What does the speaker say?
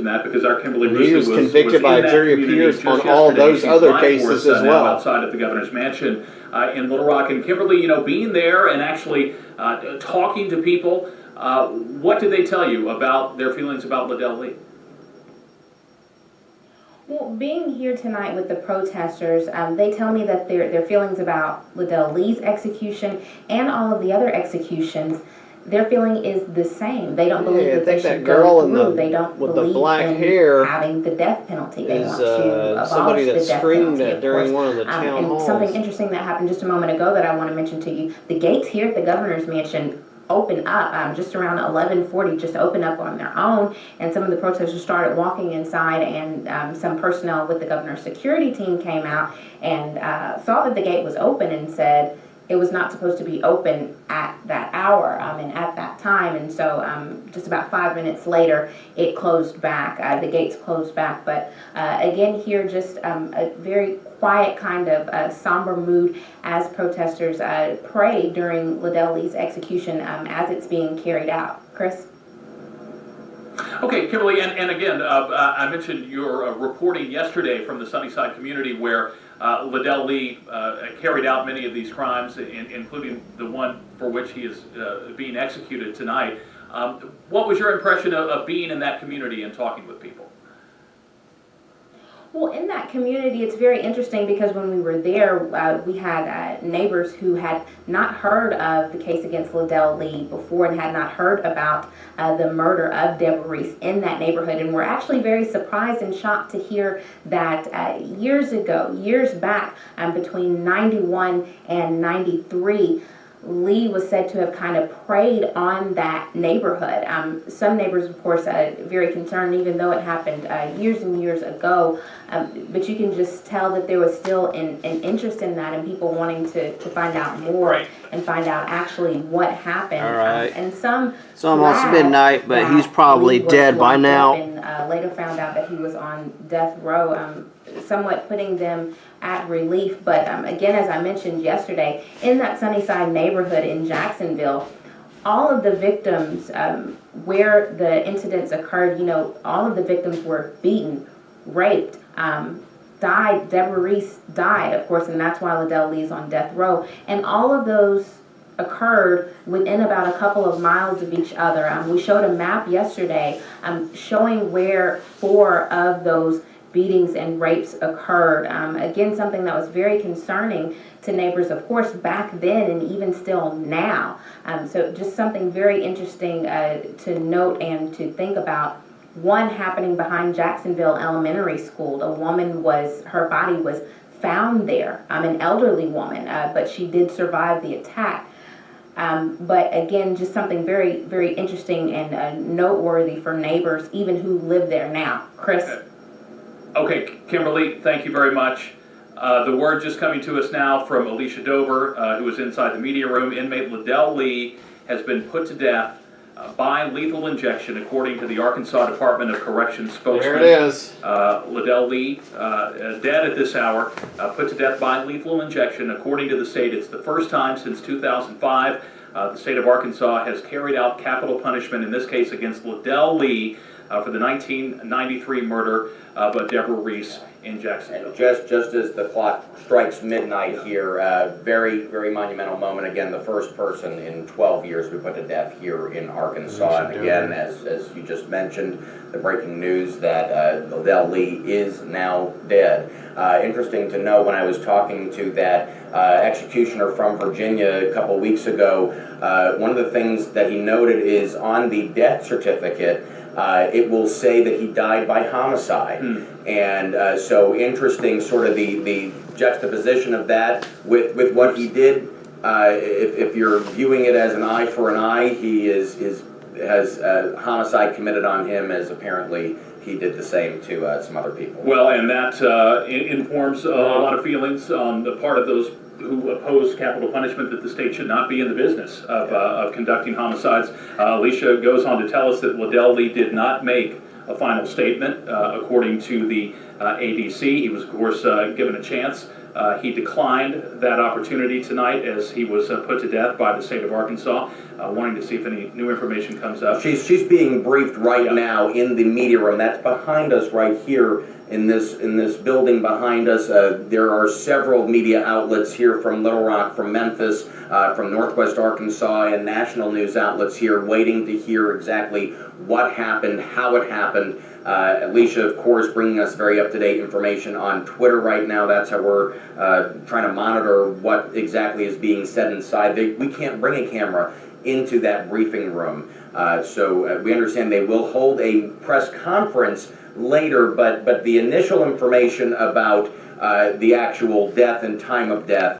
in that because our Kimberly Bruce he was convicted by a jury of peers on all those other cases as well. Outside of the governor's mansion in Little Rock. And Kimberly, you know, being there and actually talking to people, what did they tell you about their feelings about Ledelle Lee? Well, being here tonight with the protesters, they tell me that their feelings about Ledelle Lee's execution and all of the other executions, their feeling is the same. They don't believe that they should go through. They don't believe in having the death penalty. They want to abolish the death penalty, of course. During one of the town halls. And something interesting that happened just a moment ago that I want to mention to you, the gates here at the governor's mansion open up just around 11:40, just open up on their own, and some of the protesters started walking inside, and some personnel with the governor's security team came out and saw that the gate was open and said it was not supposed to be open at that hour and at that time, and so just about 5 minutes later it closed back. The gates closed back, but again here just a very quiet kind of somber mood as protesters pray during Ledelle Lee's execution as it's being carried out. Chris? Okay, Kimberly, and again, I mentioned your reporting yesterday from the Sunnyside community where Ledelle Lee carried out many of these crimes, including the one for which he is being executed tonight. What was your impression of being in that community and talking with people? Well, in that community, it's very interesting because when we were there, we had neighbors who had not heard of the case against Ledelle Lee before and had not heard about the murder of Debra Reese in that neighborhood, and were actually very surprised and shocked to hear that years back, between 91 and 93, Lee was said to have kind of preyed on that neighborhood. Some neighbors, of course, very concerned, even though it happened years and years ago. But you can just tell that there was still an interest in that and people wanting to find out more and find out actually what happened. All right. And some it's almost midnight, but he's probably dead by now. And later found out that he was on death row, somewhat putting them at relief. But again, as I mentioned yesterday, in that Sunnyside neighborhood in Jacksonville, all of the victims where the incidents occurred, you know, all of the victims were beaten, raped, died. Debra Reese died, of course, and that's why Ledelle Lee is on death row. And all of those occurred within about a couple of miles of each other. We showed a map yesterday showing where 4 of those beatings and rapes occurred. Again, something that was very concerning to neighbors, of course, back then and even still now. So just something very interesting to note and to think about. One happening behind Jacksonville Elementary School. A woman her body was found there, an elderly woman, but she did survive the attack. But again, just something very, very interesting and noteworthy for neighbors, even who live there now. Chris? Okay, Kimberly, thank you very much. The word just coming to us now from Alicia Dover, who is inside the media room. Inmate Ledelle Lee has been put to death by lethal injection, according to the Arkansas Department of Corrections spokesman. There it is. Ledelle Lee, dead at this hour, put to death by lethal injection. According to the state, it's the first time since 2005 the state of Arkansas has carried out capital punishment, in this case against Ledelle Lee, for the 1993 murder of Debra Reese in Jacksonville. And just as the clock strikes midnight here, very, very monumental moment. Again, the first person in 12 years we put to death here in Arkansas. And again, as you just mentioned, the breaking news that Ledelle Lee is now dead. Interesting to know, when I was talking to that executioner from Virginia a couple weeks ago, one of the things that he noted is on the death certificate, it will say that he died by homicide. And so interesting sort of the juxtaposition of that with what he did. If you're viewing it as an eye for an eye, he has homicide committed on him, as apparently he did the same to some other people. Well, and that informs a lot of feelings on the part of those who oppose capital punishment, that the state should not be in the business of conducting homicides. Alicia goes on to tell us that Ledelle Lee did not make a final statement, according to the ADC. He was, of course, given a chance He declined that opportunity tonight as he was put to death by the state of Arkansas, wanting to see if any new information comes up. She's being briefed right now in the media room. That's behind us right here in this building behind us. There are several media outlets here from Little Rock, from Memphis, from Northwest Arkansas, and national news outlets here waiting to hear exactly what happened, how it happened. Alicia, of course, bringing us very up-to-date information on Twitter right now. That's how we're trying to monitor what exactly is being said inside. We can't bring a camera into that briefing room. So we understand they will hold a press conference later, but the initial information about the actual death and time of death